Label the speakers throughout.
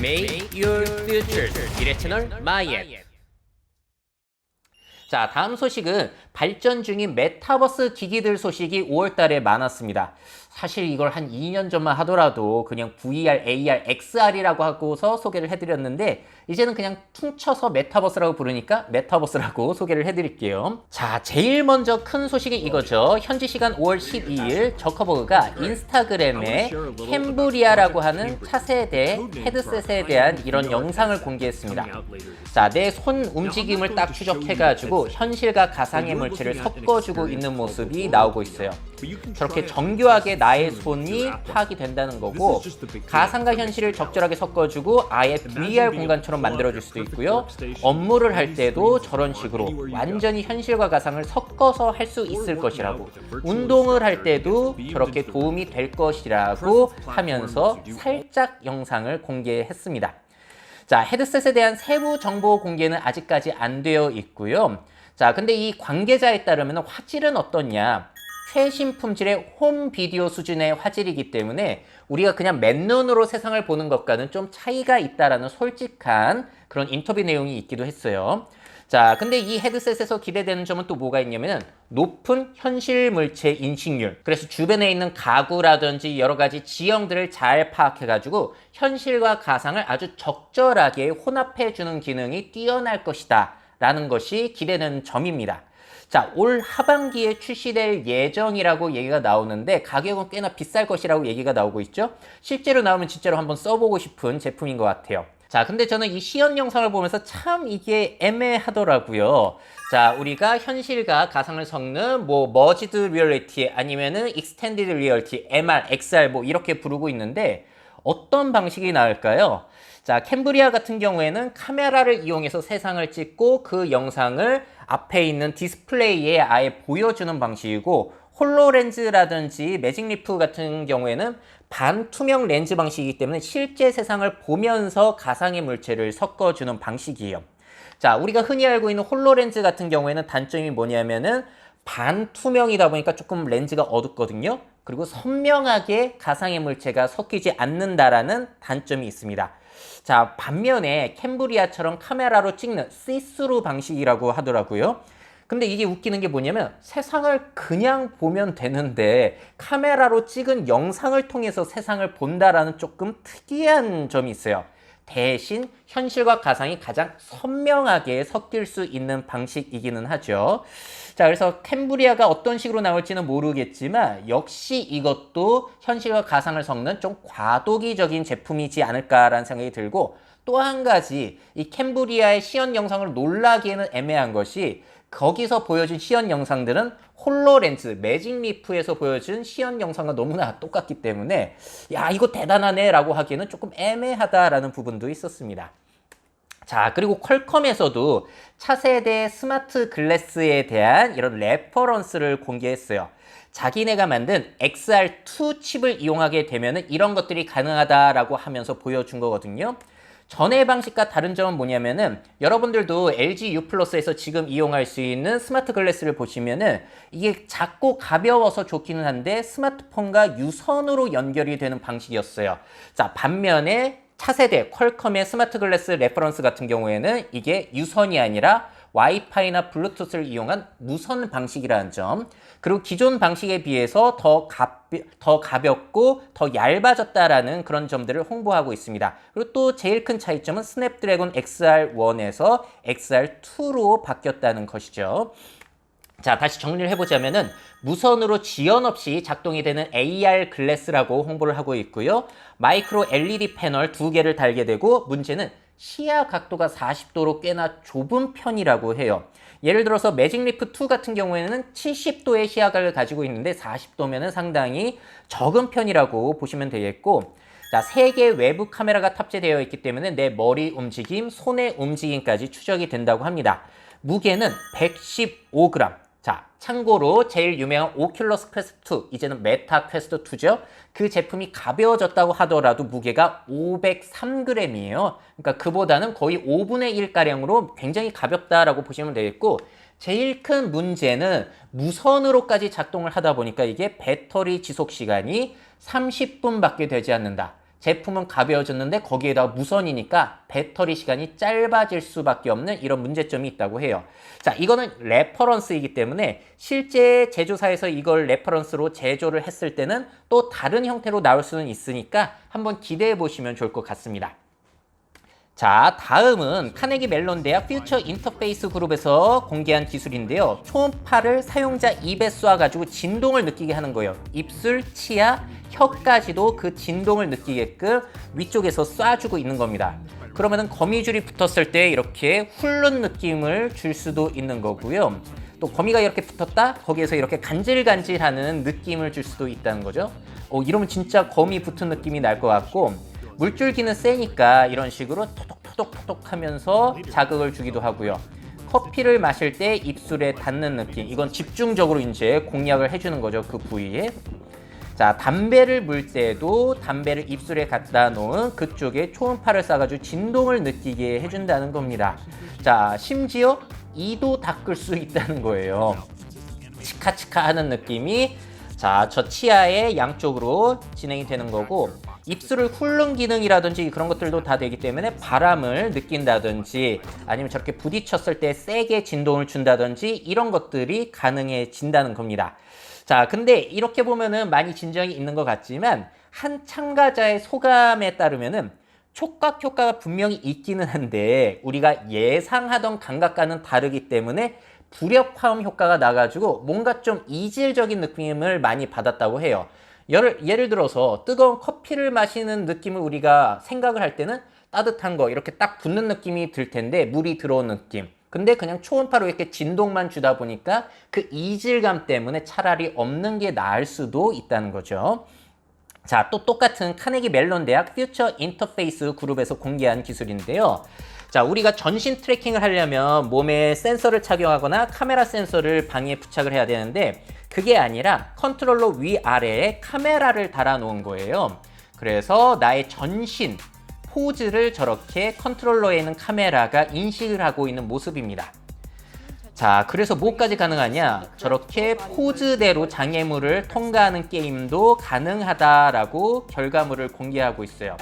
Speaker 1: Make your future. 미래 채널 마이앤. 자, 다음 소식은 발전 중인 메타버스 기기들 소식이 5월 달에 많았습니다. 사실 이걸 한 2년 전만 하더라도 그냥 VR, AR, XR이라고 하고서 소개를 해드렸는데 이제는 그냥 퉁쳐서 메타버스라고 부르니까 메타버스라고 소개를 해드릴게요. 자, 제일 먼저 큰 소식이 이거죠. 현지 시간 5월 12일 저커버그가 인스타그램에 캠브리아라고 하는 차세대 헤드셋에 대한 이런 영상을 공개했습니다. 자, 내 손 움직임을 딱 추적해가지고 현실과 가상의 물체를 섞어주고 있는 모습이 나오고 있어요. 저렇게 정교하게 나의 손이 파악이 된다는 거고, 가상과 현실을 적절하게 섞어주고 아예 VR 공간처럼 만들어줄 수도 있고요. 업무를 할 때도 저런 식으로 완전히 현실과 가상을 섞어서 할 수 있을 것이라고, 운동을 할 때도 저렇게 도움이 될 것이라고 하면서 살짝 영상을 공개했습니다. 자, 헤드셋에 대한 세부 정보 공개는 아직까지 안 되어 있고요. 자, 근데 이 관계자에 따르면 화질은 어떻냐? 최신 품질의 홈 비디오 수준의 화질이기 때문에 우리가 그냥 맨눈으로 세상을 보는 것과는 좀 차이가 있다라는 솔직한 그런 인터뷰 내용이 있기도 했어요. 자, 근데 이 헤드셋에서 기대되는 점은 또 뭐가 있냐면 높은 현실 물체 인식률. 그래서 주변에 있는 가구라든지 여러 가지 지형들을 잘 파악해가지고 현실과 가상을 아주 적절하게 혼합해주는 기능이 뛰어날 것이다 라는 것이 기대되는 점입니다. 자, 올 하반기에 출시될 예정이라고 얘기가 나오는데 가격은 꽤나 비쌀 것이라고 얘기가 나오고 있죠. 실제로 나오면 진짜로 한번 써보고 싶은 제품인 것 같아요. 자, 근데 저는 이 시연 영상을 보면서 참 이게 애매하더라고요. 자, 우리가 현실과 가상을 섞는 머지드 리얼리티 아니면은 익스텐디드 리얼리티, MR, XR 이렇게 부르고 있는데 어떤 방식이 나을까요? 자, 캠브리아 같은 경우에는 카메라를 이용해서 세상을 찍고 그 영상을 앞에 있는 디스플레이에 아예 보여주는 방식이고, 홀로렌즈라든지 매직리프 같은 경우에는 반투명 렌즈 방식이기 때문에 실제 세상을 보면서 가상의 물체를 섞어주는 방식이에요. 자, 우리가 흔히 알고 있는 홀로렌즈 같은 경우에는 단점이 뭐냐면은 반투명이다 보니까 조금 렌즈가 어둡거든요. 그리고 선명하게 가상의 물체가 섞이지 않는다라는 단점이 있습니다. 자, 반면에 캠브리아처럼 카메라로 찍는 시스루 방식이라고 하더라고요. 근데 이게 웃기는 게 뭐냐면 세상을 그냥 보면 되는데 카메라로 찍은 영상을 통해서 세상을 본다라는 조금 특이한 점이 있어요. 대신 현실과 가상이 가장 선명하게 섞일 수 있는 방식이기는 하죠. 자, 그래서 캠브리아가 어떤 식으로 나올지는 모르겠지만 역시 이것도 현실과 가상을 섞는 좀 과도기적인 제품이지 않을까라는 생각이 들고, 또 한 가지 이 캠브리아의 시연 영상을 놀라기에는 애매한 것이 거기서 보여준 시연 영상들은 홀로렌즈, 매직리프에서 보여준 시연 영상과 너무나 똑같기 때문에 야, 이거 대단하네 라고 하기에는 조금 애매하다라는 부분도 있었습니다. 자, 그리고 퀄컴에서도 차세대 스마트 글래스에 대한 이런 레퍼런스를 공개했어요. 자기네가 만든 XR2 칩을 이용하게 되면 이런 것들이 가능하다라고 하면서 보여준 거거든요. 전의 방식과 다른 점은 뭐냐면은 여러분들도 LG U 플러스에서 지금 이용할 수 있는 스마트 글래스를 보시면은 이게 작고 가벼워서 좋기는 한데 스마트폰과 유선으로 연결이 되는 방식이었어요. 자, 반면에 차세대 퀄컴의 스마트 글래스 레퍼런스 같은 경우에는 이게 유선이 아니라 와이파이나 블루투스를 이용한 무선 방식이라는 점, 그리고 기존 방식에 비해서 더 가볍고 더 얇아졌다라는 그런 점들을 홍보하고 있습니다. 그리고 또 제일 큰 차이점은 스냅드래곤 XR1에서 XR2로 바뀌었다는 것이죠. 자, 다시 정리를 해보자면은 무선으로 지연 없이 작동이 되는 AR 글래스라고 홍보를 하고 있고요. 마이크로 LED 패널 2개를 달게 되고, 문제는 시야 각도가 40도로 꽤나 좁은 편이라고 해요. 예를 들어서 매직리프 2 같은 경우에는 70도의 시야각을 가지고 있는데 40도면은 상당히 적은 편이라고 보시면 되겠고, 자, 3개 외부 카메라가 탑재되어 있기 때문에 내 머리 움직임, 손의 움직임까지 추적이 된다고 합니다. 무게는 115g. 자, 참고로 제일 유명한 오큘러스 퀘스트 2, 이제는 메타 퀘스트 2죠. 그 제품이 가벼워졌다고 하더라도 무게가 503g이에요. 그러니까 그보다는 거의 5분의 1가량으로 굉장히 가볍다라고 보시면 되겠고, 제일 큰 문제는 무선으로까지 작동을 하다 보니까 이게 배터리 지속 시간이 30분밖에 되지 않는다. 제품은 가벼워졌는데 거기에다가 무선이니까 배터리 시간이 짧아질 수밖에 없는 이런 문제점이 있다고 해요. 자, 이거는 레퍼런스이기 때문에 실제 제조사에서 이걸 레퍼런스로 제조를 했을 때는 또 다른 형태로 나올 수는 있으니까 한번 기대해 보시면 좋을 것 같습니다. 자, 다음은 카네기 멜론 대학 퓨처 인터페이스 그룹에서 공개한 기술인데요. 초음파를 사용자 입에 쏴가지고 진동을 느끼게 하는 거예요. 입술, 치아, 혀까지도 그 진동을 느끼게끔 위쪽에서 쏴주고 있는 겁니다. 그러면은 거미줄이 붙었을 때 이렇게 훑는 느낌을 줄 수도 있는 거고요. 또 거미가 이렇게 붙었다? 거기에서 이렇게 간질간질하는 느낌을 줄 수도 있다는 거죠. 이러면 진짜 거미 붙은 느낌이 날 것 같고, 물줄기는 세니까 이런 식으로 토독토독토독 하면서 자극을 주기도 하고요. 커피를 마실 때 입술에 닿는 느낌, 이건 집중적으로 이제 공략을 해주는 거죠, 그 부위에. 자, 담배를 물 때도 담배를 입술에 갖다 놓은 그쪽에 초음파를 쏴가지고 진동을 느끼게 해준다는 겁니다. 자, 심지어 이도 닦을 수 있다는 거예요. 치카치카 하는 느낌이 자, 저 치아의 양쪽으로 진행이 되는 거고, 입술을 훑는 기능이라든지 그런 것들도 다 되기 때문에 바람을 느낀다든지 아니면 저렇게 부딪혔을 때 세게 진동을 준다든지 이런 것들이 가능해진다는 겁니다. 자, 근데 이렇게 보면은 많이 진정이 있는 것 같지만 한 참가자의 소감에 따르면은 촉각 효과가 분명히 있기는 한데 우리가 예상하던 감각과는 다르기 때문에 부력화음 효과가 나가지고 뭔가 좀 이질적인 느낌을 많이 받았다고 해요. 예를 들어서 뜨거운 커피를 마시는 느낌을 우리가 생각을 할 때는 따뜻한 거 이렇게 딱 붙는 느낌이 들 텐데, 물이 들어오는 느낌. 근데 그냥 초음파로 이렇게 진동만 주다 보니까 그 이질감 때문에 차라리 없는 게 나을 수도 있다는 거죠. 자, 또 똑같은 카네기 멜론 대학 퓨처 인터페이스 그룹에서 공개한 기술인데요. 자, 우리가 전신 트래킹을 하려면 몸에 센서를 착용하거나 카메라 센서를 방에 부착을 해야 되는데, 그게 아니라 컨트롤러 위아래에 카메라를 달아 놓은 거예요. 그래서 나의 전신 포즈를 저렇게 컨트롤러에 있는 카메라가 인식을 하고 있는 모습입니다. 자, 그래서 뭐까지 가능하냐? 저렇게 포즈대로 장애물을 통과하는 게임도 가능하다라고 결과물을 공개하고 있어요.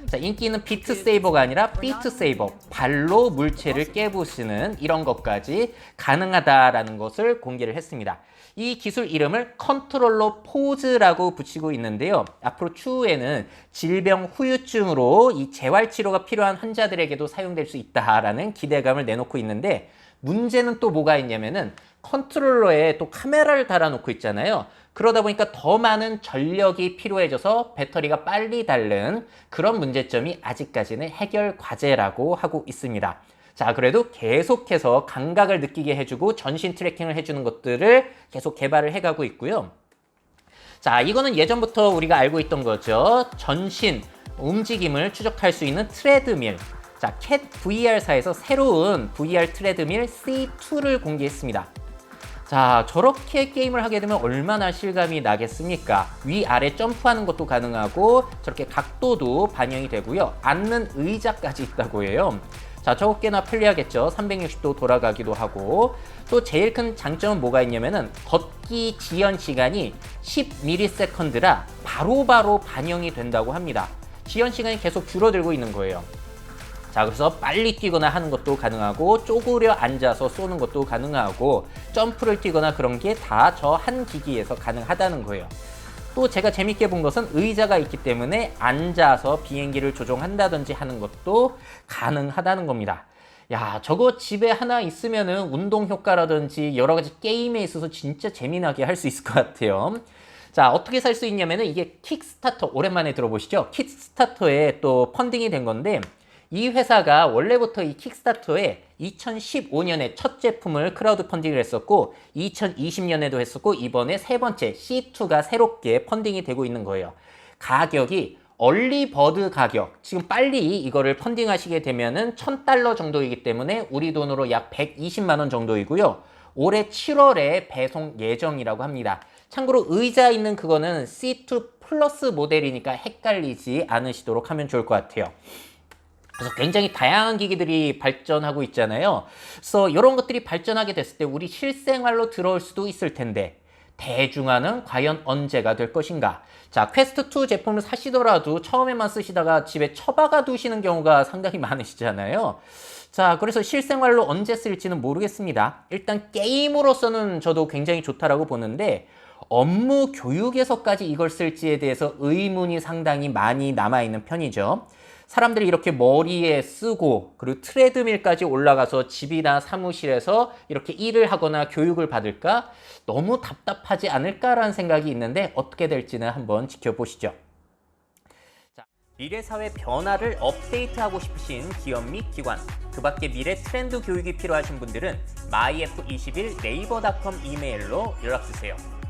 Speaker 1: 자, 인기 있는 비트 세이버가 아니라 비트 세이버, 발로 물체를 깨부시는 이런 것까지 가능하다라는 것을 공개를 했습니다. 이 기술 이름을 컨트롤러 포즈라고 붙이고 있는데요. 앞으로 추후에는 질병 후유증으로 이 재활치료가 필요한 환자들에게도 사용될 수 있다라는 기대감을 내놓고 있는데, 문제는 또 뭐가 있냐면은 컨트롤러에 또 카메라를 달아놓고 있잖아요. 그러다 보니까 더 많은 전력이 필요해져서 배터리가 빨리 닳는 그런 문제점이 아직까지는 해결 과제라고 하고 있습니다. 자, 그래도 계속해서 감각을 느끼게 해주고 전신 트래킹을 해주는 것들을 계속 개발을 해가고 있고요. 자, 이거는 예전부터 우리가 알고 있던 거죠. 전신 움직임을 추적할 수 있는 트레드밀. 자, 캣 VR사에서 새로운 VR 트레드밀 C2를 공개했습니다. 자, 저렇게 게임을 하게 되면 얼마나 실감이 나겠습니까? 위아래 점프하는 것도 가능하고 저렇게 각도도 반영이 되고요. 앉는 의자까지 있다고 해요. 자, 저거 꽤나 편리하겠죠. 360도 돌아가기도 하고. 또 제일 큰 장점은 뭐가 있냐면은 걷기 지연 시간이 10ms라 바로바로 반영이 된다고 합니다. 지연 시간이 계속 줄어들고 있는 거예요. 자, 그래서 빨리 뛰거나 하는 것도 가능하고 쪼그려 앉아서 쏘는 것도 가능하고 점프를 뛰거나 그런 게 다 저 한 기기에서 가능하다는 거예요. 또 제가 재밌게 본 것은 의자가 있기 때문에 앉아서 비행기를 조종한다든지 하는 것도 가능하다는 겁니다. 야, 저거 집에 하나 있으면은 운동 효과라든지 여러 가지 게임에 있어서 진짜 재미나게 할 수 있을 것 같아요. 자, 어떻게 살 수 있냐면은 이게 킥스타터, 오랜만에 들어보시죠? 킥스타터에 또 펀딩이 된 건데, 이 회사가 원래부터 이 킥스타터에 2015년에 첫 제품을 크라우드 펀딩을 했었고 2020년에도 했었고 이번에 세 번째 C2가 새롭게 펀딩이 되고 있는 거예요. 가격이 얼리버드 가격, 지금 빨리 이거를 펀딩하시게 되면은 $1,000 정도이기 때문에 우리 돈으로 약 120만 원 정도이고요. 올해 7월에 배송 예정이라고 합니다. 참고로 의자 있는 그거는 C2 플러스 모델이니까 헷갈리지 않으시도록 하면 좋을 것 같아요. 그래서 굉장히 다양한 기기들이 발전하고 있잖아요. 그래서 이런 것들이 발전하게 됐을 때 우리 실생활로 들어올 수도 있을 텐데, 대중화는 과연 언제가 될 것인가? 자, 퀘스트2 제품을 사시더라도 처음에만 쓰시다가 집에 처박아 두시는 경우가 상당히 많으시잖아요. 자, 그래서 실생활로 언제 쓸지는 모르겠습니다. 일단 게임으로서는 저도 굉장히 좋다라고 보는데 업무 교육에서까지 이걸 쓸지에 대해서 의문이 상당히 많이 남아있는 편이죠. 사람들이 이렇게 머리에 쓰고 그리고 트레드밀까지 올라가서 집이나 사무실에서 이렇게 일을 하거나 교육을 받을까? 너무 답답하지 않을까라는 생각이 있는데 어떻게 될지는 한번 지켜보시죠. 자, 미래사회 변화를 업데이트하고 싶으신 기업 및 기관, 그 밖에 미래 트렌드 교육이 필요하신 분들은 myf21 네이버닷컴 이메일로 연락주세요.